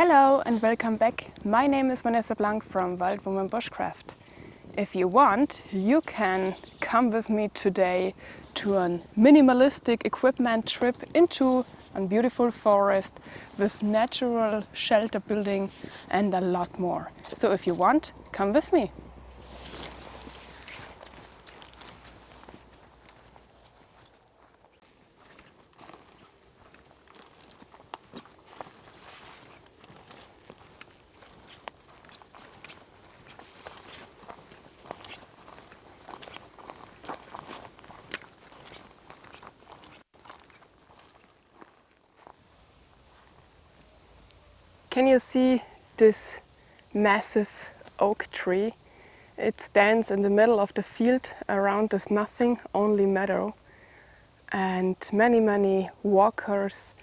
Hello and welcome back. My name is Vanessa from Wild Bushcraft. If you want, you can come with me today to a minimalistic equipment trip into a beautiful forest with natural shelter building and a lot more. So if you want, come with me. Can you see this massive oak tree? It stands in the middle of the field. Around is nothing, only meadow. And many walkers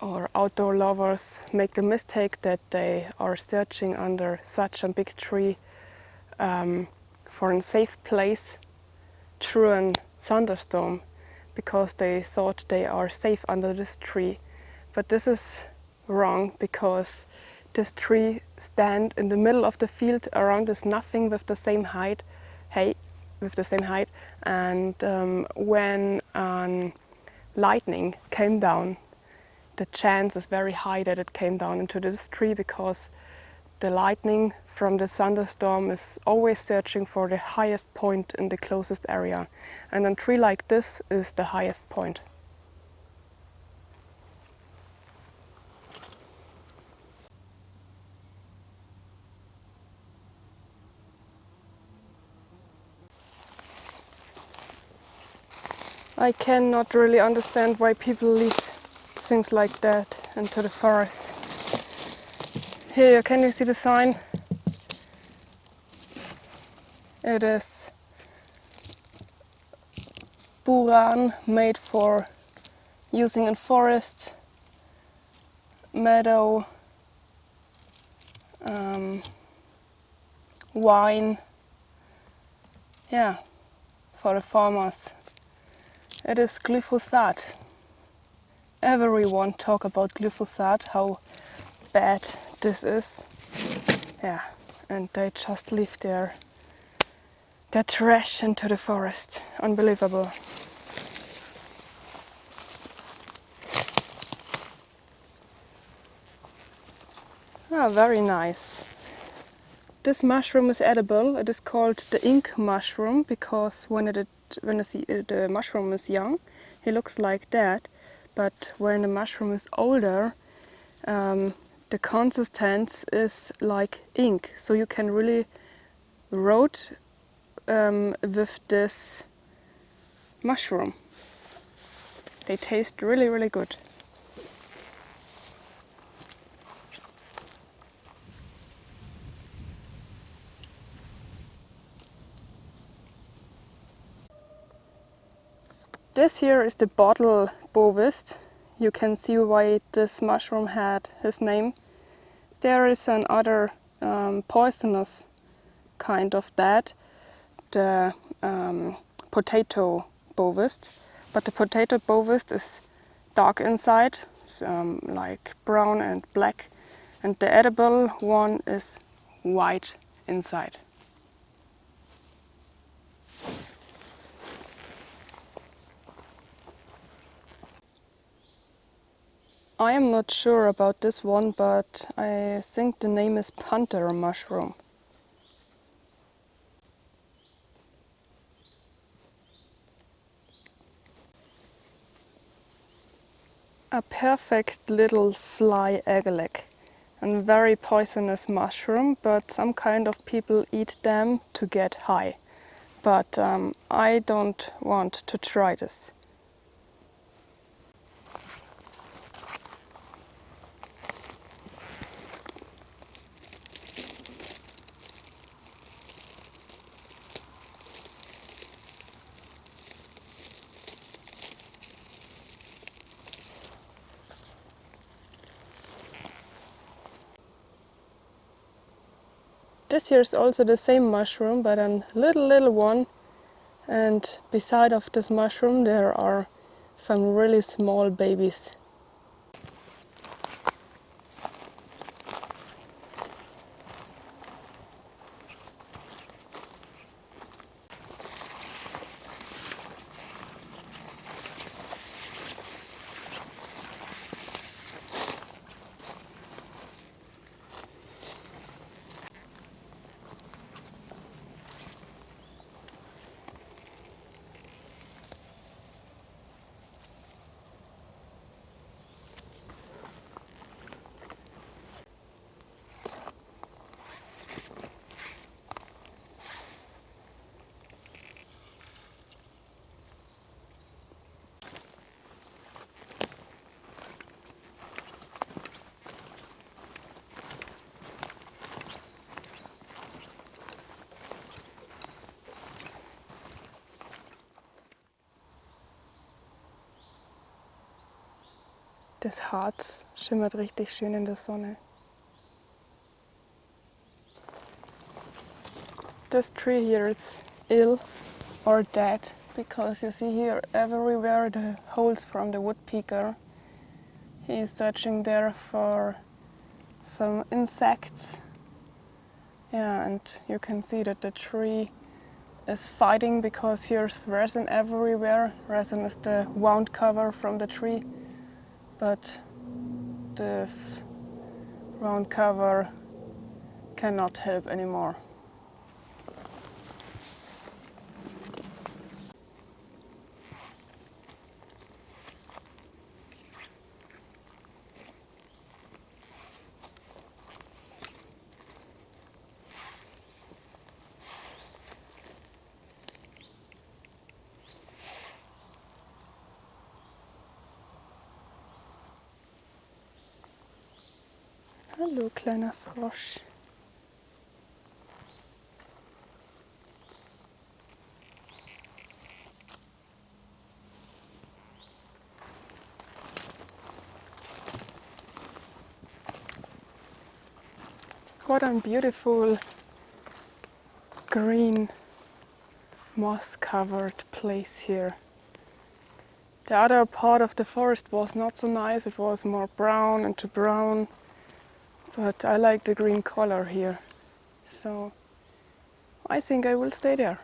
or outdoor lovers make the mistake that they are searching under such a big tree for a safe place through a thunderstorm because they thought they are safe under this tree. But this is wrong because this tree stands in the middle of the field. Around is nothing with the same height. And when lightning came down, the chance is very high that it came down into this tree because the lightning from the thunderstorm is always searching for the highest point in the closest area. And a tree like this is the highest point. I cannot really understand why people leave things like that into the forest. Here, can you see the sign? It is buran, made for using in forest, meadow, wine, yeah, for the farmers. It is glyphosate. Everyone talk about glyphosate, how bad this is. Yeah, and they just leave their trash into the forest. Unbelievable. Ah, very nice. This mushroom is edible. It is called the ink mushroom because when the mushroom is young, he looks like that. But when the mushroom is older, the consistency is like ink. So you can really write with this mushroom. They taste really good. This here is the bottle bovis. You can see why this mushroom had his name. There is another poisonous kind of that, the potato bovis. But the potato bovis is dark inside, like brown and black, and the edible one is white inside. I am not sure about this one, but I think the name is panther mushroom. A perfect little fly egg, a very poisonous mushroom, but some kind of people eat them to get high. But I don't want to try this. This here is also the same mushroom, but a little one. And beside of this mushroom there are some really small babies. Das Harz schimmert richtig schön in der Sonne. This tree here is ill or dead because you see here everywhere the holes from the woodpecker. He is searching there for some insects. Yeah, and you can see that the tree is fighting because here's resin everywhere. Resin is the wound cover from the tree, but this round cover cannot help anymore. Hallo kleiner Frosch. What a beautiful green moss covered place here. The other part of the forest was not so nice, it was more brown and too brown, but I like the green color here, so I think I will stay there.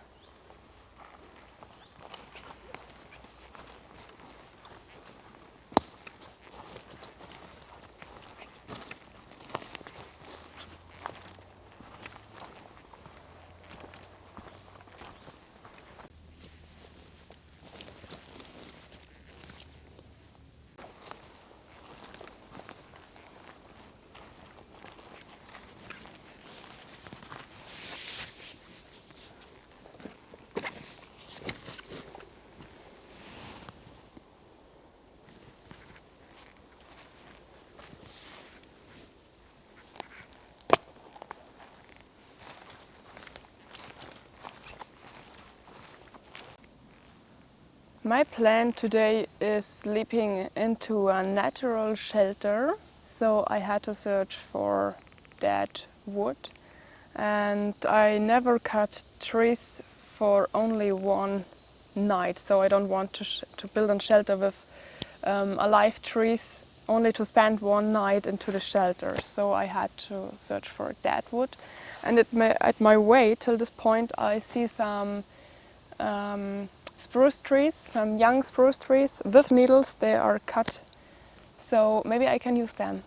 My plan today is sleeping into a natural shelter, so I had to search for dead wood, and I never cut trees for only one night, so I don't want to build a shelter with alive trees only to spend one night into the shelter, so I had to search for dead wood. And at my way till this point I see some spruce trees, some young spruce trees with needles. They are cut, so maybe I can use them.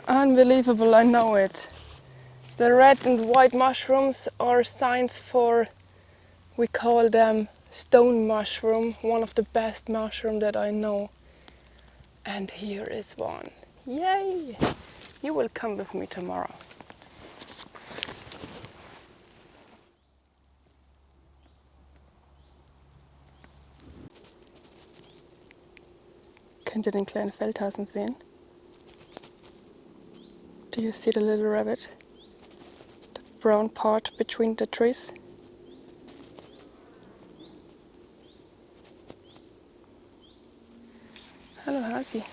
Unbelievable, I know it. The red and white mushrooms are signs for, we call them stone mushroom, one of the best mushroom that I know. And here is one. Yay! You will come with me tomorrow. Könnt ihr den kleinen Feldhasen sehen? Do you see the little rabbit? The brown part between the trees? Hallo Hasi.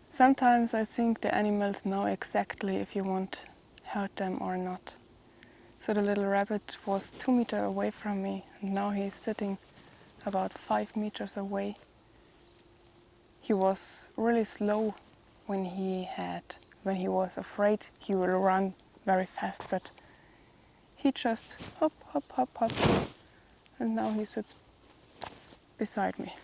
Sometimes I think the animals know exactly if you want to hurt them or not. So the little rabbit was 2 meters away from me, and now he's sitting about 5 meters away. He was really slow when he was afraid he will run very fast, but he just hop, hop, hop, hop, and now he sits beside me.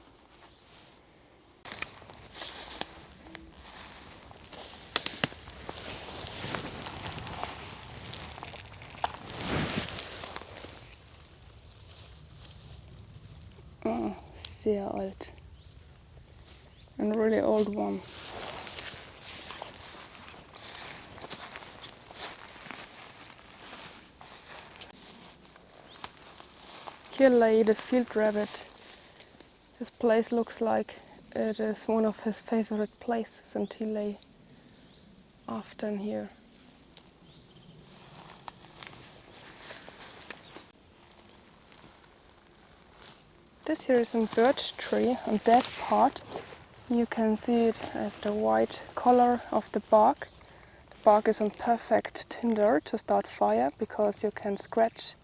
Oh, sehr alt. and a really old one. Here lay the field rabbit. This place looks like it is one of his favorite places, and he lay often here. This here is a birch tree on that part. You can see it at the white color of the bark. The bark is on perfect tinder to start fire because you can scratch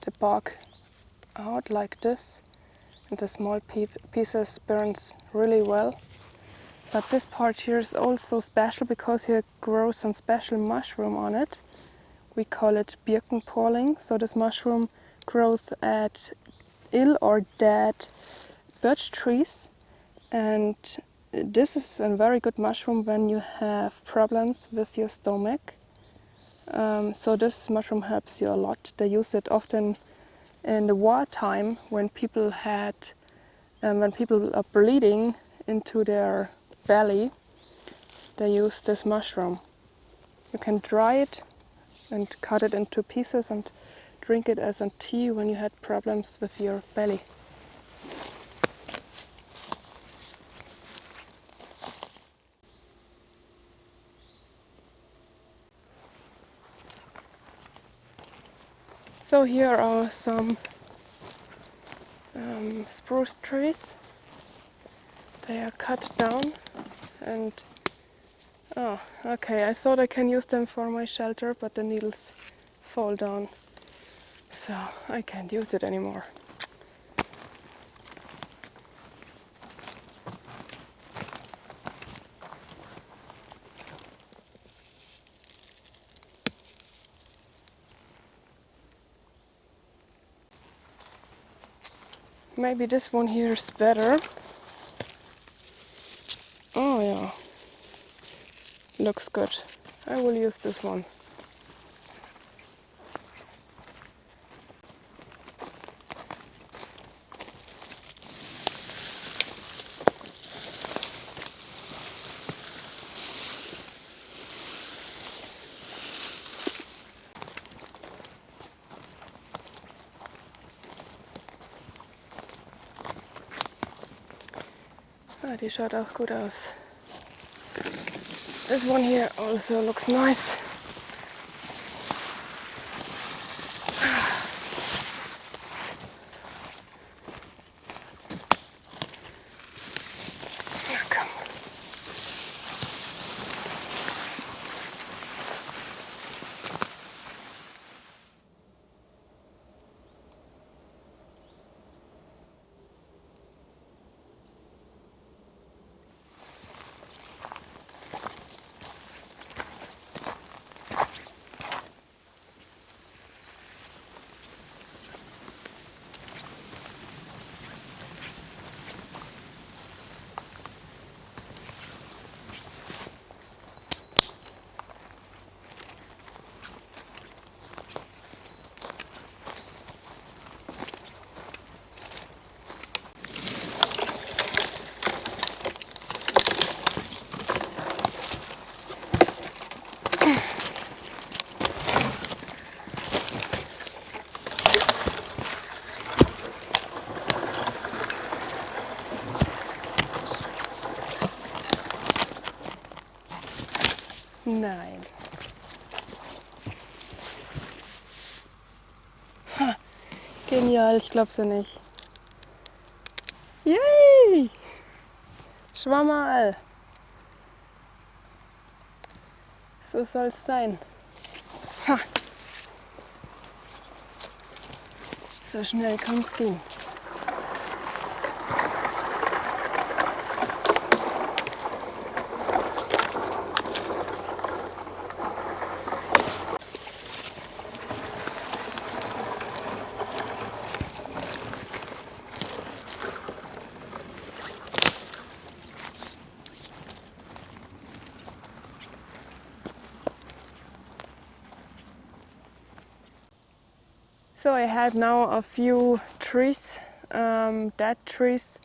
the bark out like this, and the small pieces burns really well. But this part here is also special because here grows some special mushroom on it. We call it Birkenpolling. So this mushroom grows at ill or dead birch trees, and this is a very good mushroom when you have problems with your stomach. So this mushroom helps you a lot. They use it often in the wartime when people are bleeding into their belly. They use this mushroom. You can dry it and cut it into pieces and drink it as a tea when you had problems with your belly. So here are some spruce trees. They are cut down and oh, okay, I thought I can use them for my shelter, but the needles fall down, so I can't use it anymore. Maybe this one here is better. Oh yeah, looks good. I will use this one. Ah, die schaut auch gut aus. This one here also looks nice. Come. Nein. Ha, genial, ich glaub's ja nicht. Yay! Schau mal. So soll's sein. Ha. So schnell kann's gehen. So I had now a few trees, dead trees,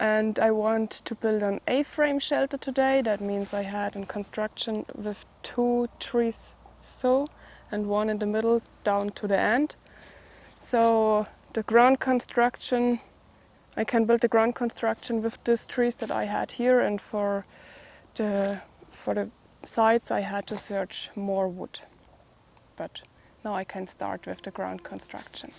and I want to build an A-frame shelter today. That means I had in construction with 2 trees so, and one in the middle down to the end. So the ground construction, I can build the ground construction with these trees that I had here, and for the sides I had to search more wood. But now I can start with the ground construction.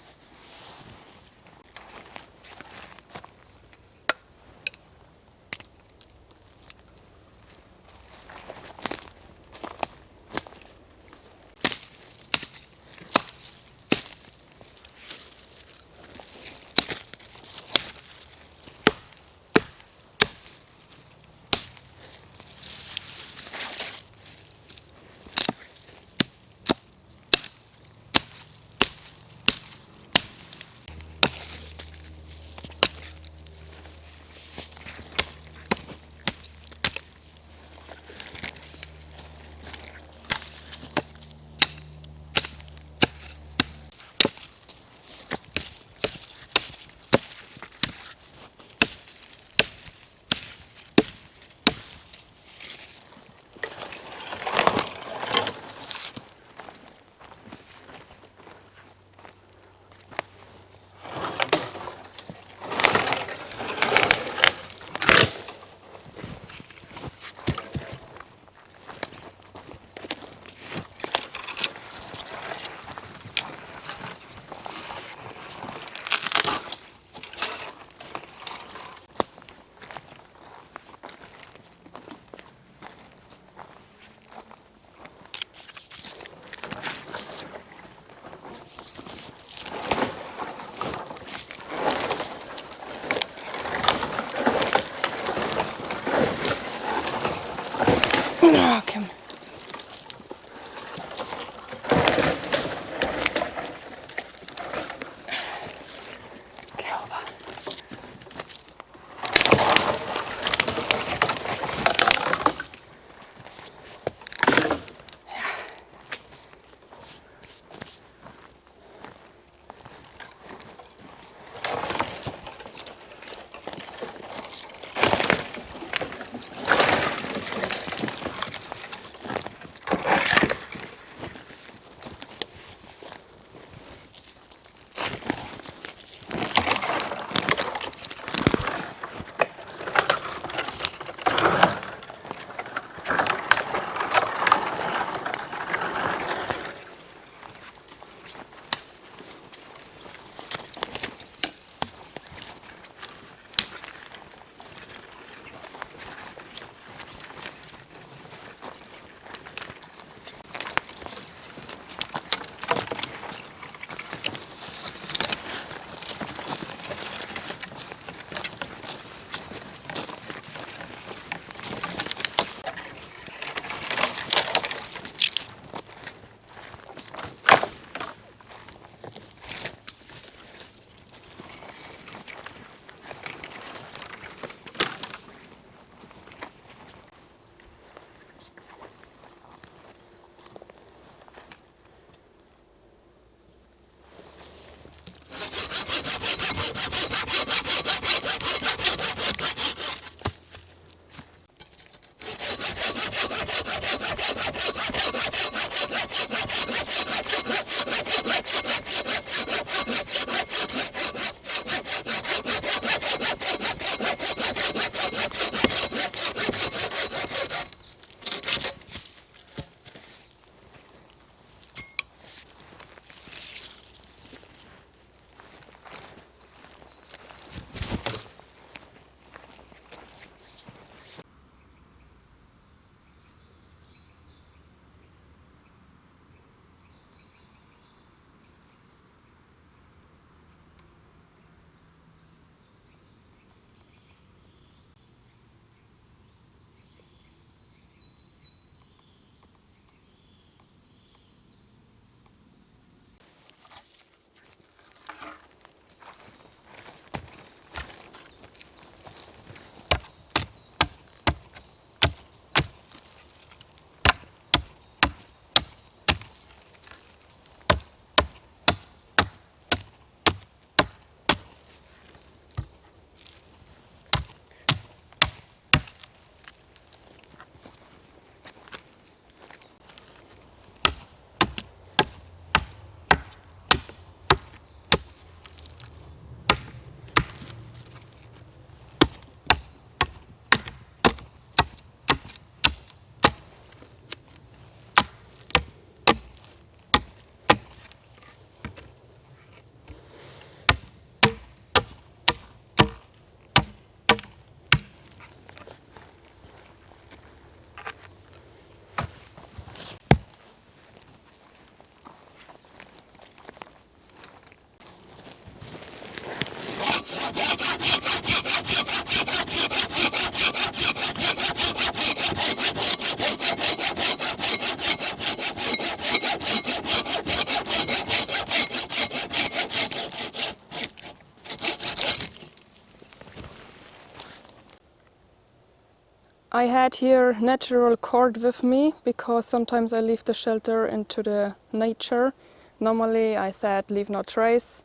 I had here natural cord with me because sometimes I leave the shelter into the nature. Normally I said leave no trace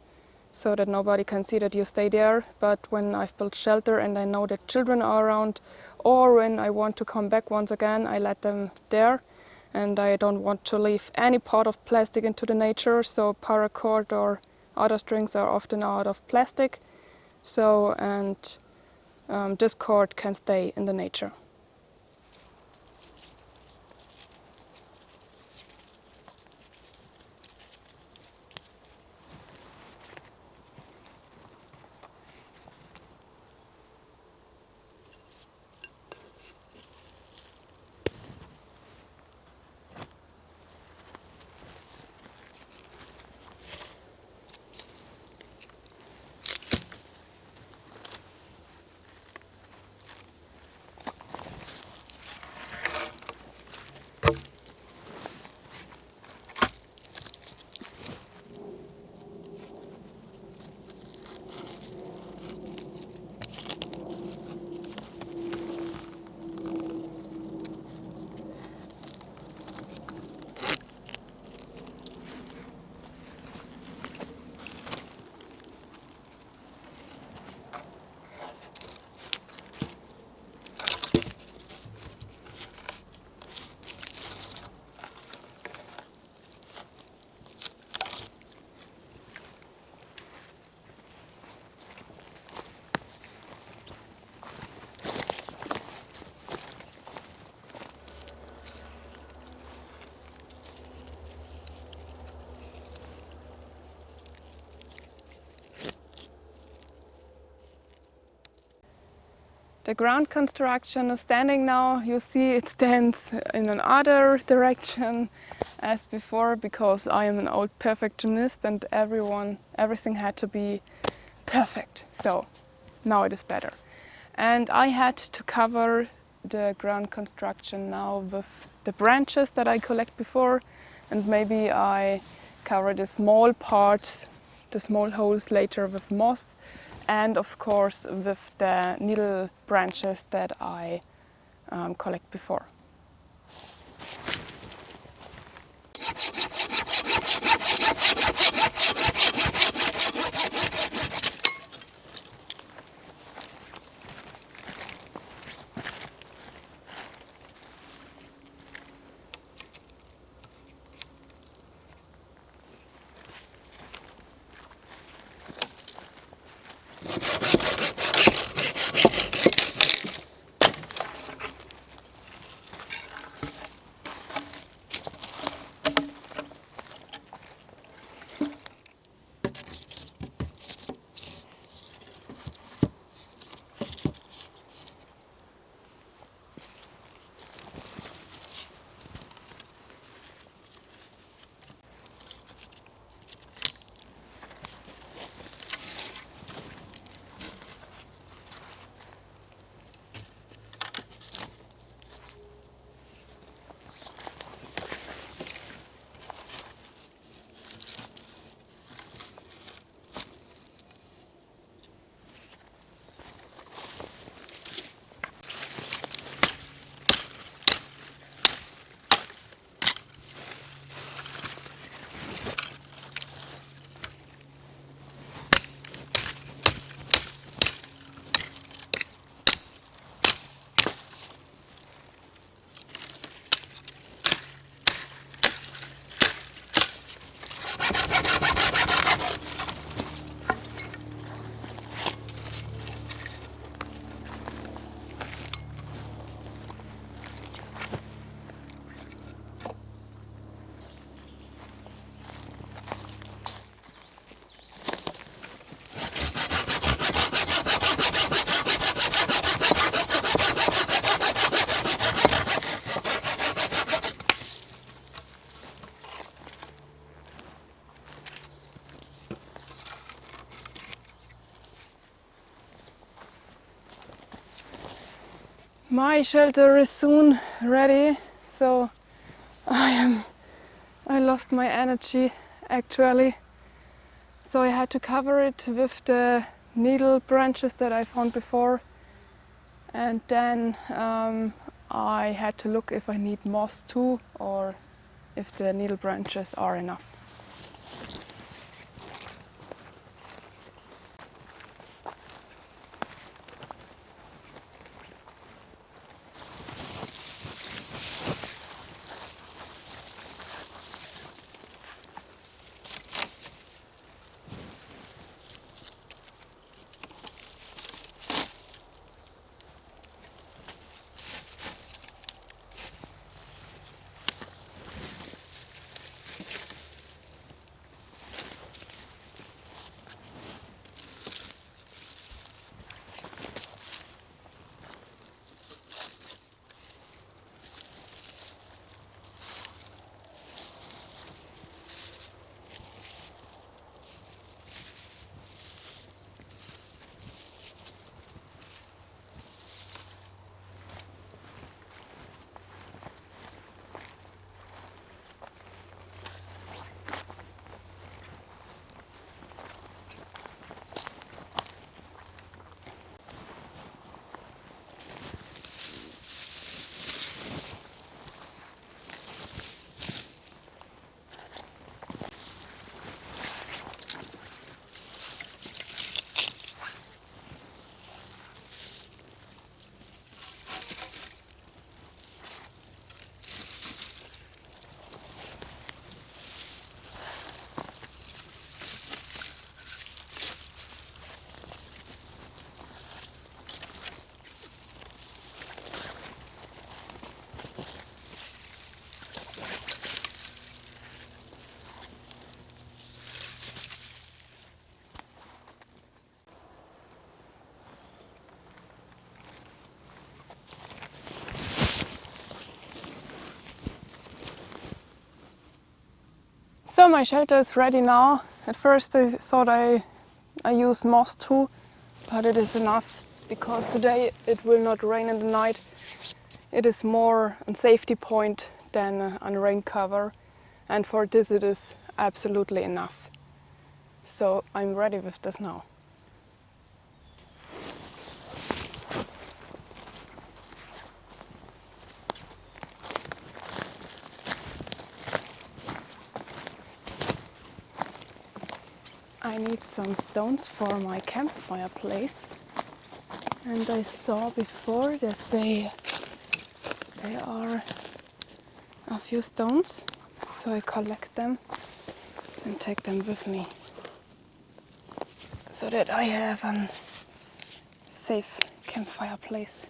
so that nobody can see that you stay there, but when I've built shelter and I know that children are around, or when I want to come back once again, I let them there, and I don't want to leave any part of plastic into the nature, so paracord or other strings are often out of plastic, so this cord can stay in the nature. The ground construction is standing now. You see it stands in another direction as before because I am an old perfectionist and everything had to be perfect. So now it is better. And I had to cover the ground construction now with the branches that I collect before, and maybe I cover the small parts, the small holes later with moss, and of course with the needle branches that I collect before. My shelter is soon ready, so I lost my energy actually. So I had to cover it with the needle branches that I found before, And then I had to look if I need moss too, or if the needle branches are enough. So my shelter is ready now. At first I thought I use moss too, but it is enough because today it will not rain in the night. It is more a safety point than a rain cover, and for this it is absolutely enough. So I'm ready with this now. I need some stones for my campfire place, and I saw before that they are a few stones, so I collect them and take them with me so that I have a safe campfire place.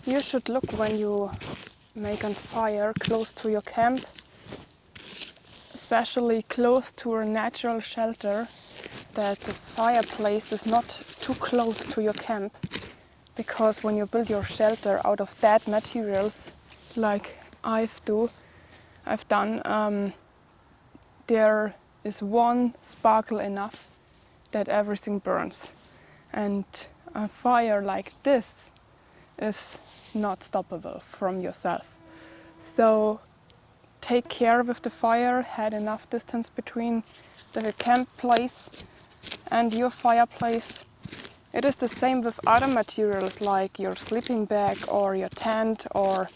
You should look when you make a fire close to your camp, especially close to a natural shelter, that the fireplace is not too close to your camp, because when you build your shelter out of dead materials, like I've done, there is one sparkle enough that everything burns, and a fire like this is not stoppable from yourself. So take care with the fire, had enough distance between the camp place and your fireplace. It is the same with other materials like your sleeping bag or your tent or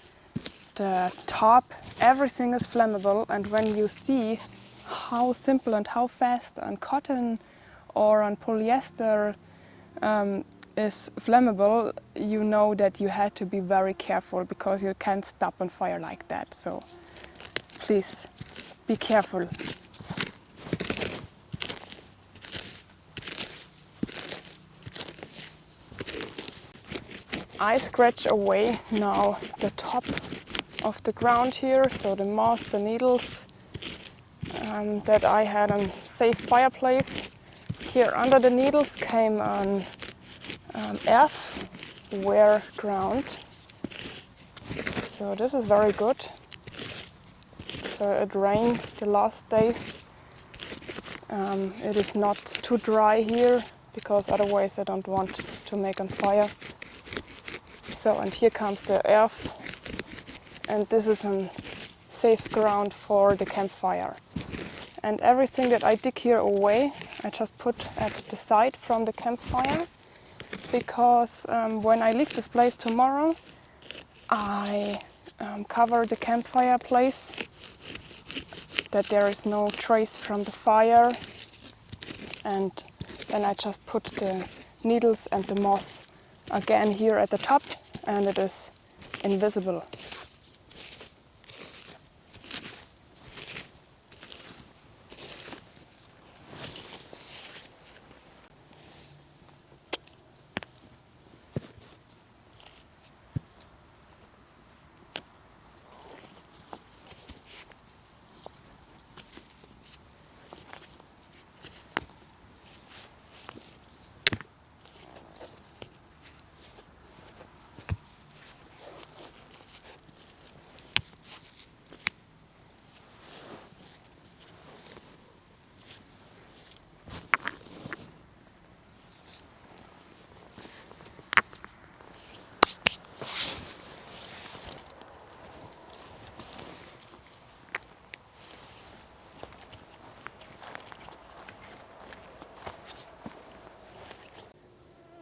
the tarp. Everything is flammable, and when you see how simple and how fast on cotton or on polyester is flammable, you know that you had to be very careful because you can't stop on fire like that. So please be careful. I scratch away now the top of the ground here, so the moss, the needles that I had on safe fireplace. Here under the needles came an earthware ground, so this is very good. So it rained the last days. It is not too dry here because otherwise I don't want to make on fire. So, and here comes the earth, and this is a safe ground for the campfire. And everything that I dig here away, I just put at the side from the campfire, because when I leave this place tomorrow, I cover the campfire place, that there is no trace from the fire, and then I just put the needles and the moss again here at the top, and it is invisible.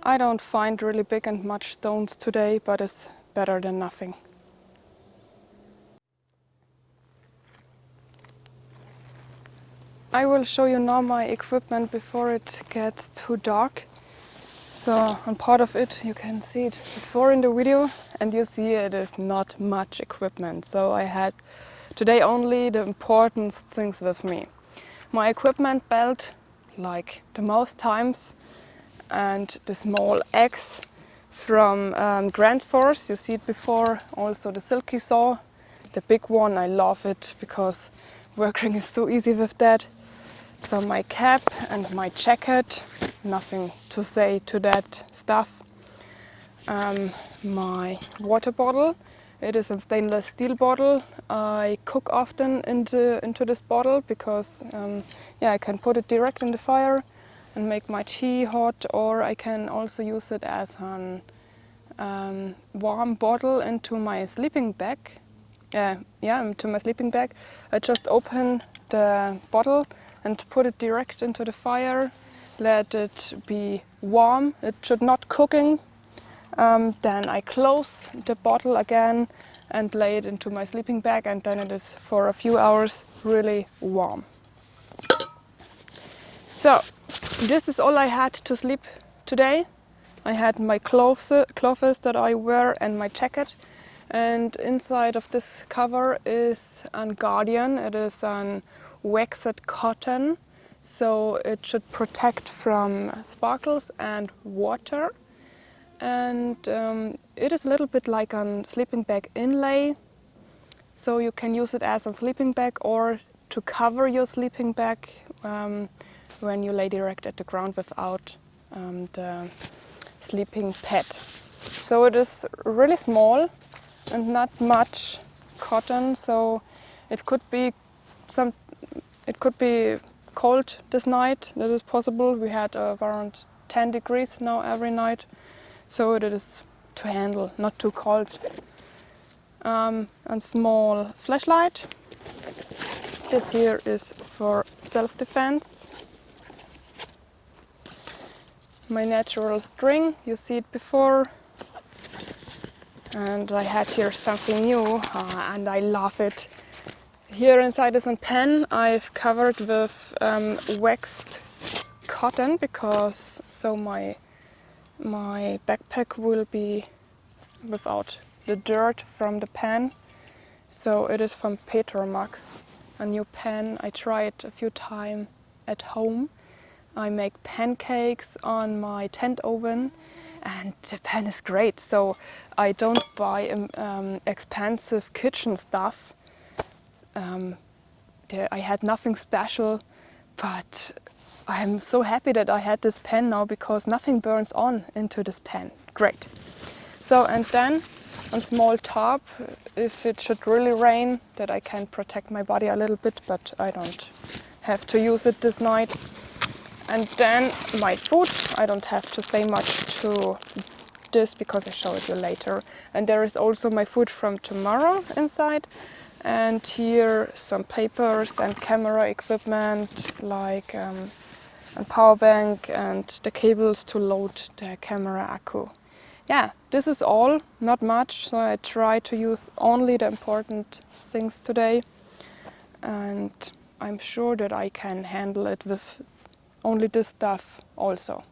I don't find really big and much stones today, but it's better than nothing. I will show you now my equipment before it gets too dark. So on part of it you can see it before in the video, and you see it is not much equipment. So I had today only the important things with me. My equipment belt, like the most times, and the small axe from Grand Force. You see it before. Also the silky saw, the big one. I love it because working is so easy with that. So my cap and my jacket, nothing to say to that stuff. My water bottle, it is a stainless steel bottle. I cook often into this bottle because I can put it direct in the fire and make my tea hot, or I can also use it as a warm bottle into my sleeping bag. Into my sleeping bag. I just open the bottle and put it direct into the fire, let it be warm. It should not cooking. Then I close the bottle again and lay it into my sleeping bag, and then it is for a few hours really warm. So this is all I had to sleep today. I had my clothes that I wear and my jacket, and inside of this cover is a Guardian. It is an waxed cotton, so it should protect from sparkles and water. And it is a little bit like a sleeping bag inlay, so you can use it as a sleeping bag or to cover your sleeping bag when you lay direct at the ground without the sleeping pad. So it is really small and not much cotton, so it could be cold this night. That is possible. We had around 10 degrees now every night, so it is to handle, not too cold. A small flashlight. This here is for self-defense. my natural string. You see it before. And I had here something new, and I love it. Here inside is a pen I've covered with waxed cotton, because so my backpack will be without the dirt from the pen. So it is from Petromax, a new pen. I tried a few times at home. I make pancakes on my tent oven, and the pen is great. So I don't buy expensive kitchen stuff. I had nothing special, but I'm so happy that I had this pen now, because nothing burns on into this pen. Great. So, and then a small tarp, if it should really rain, that I can protect my body a little bit, but I don't have to use it this night. And then my food, I don't have to say much to this because I show it you later. And there is also my food from tomorrow inside. And here some papers and camera equipment, like a power bank and the cables to load the camera accu. Yeah, this is all, not much, so I try to use only the important things today. And I'm sure that I can handle it with only this stuff also.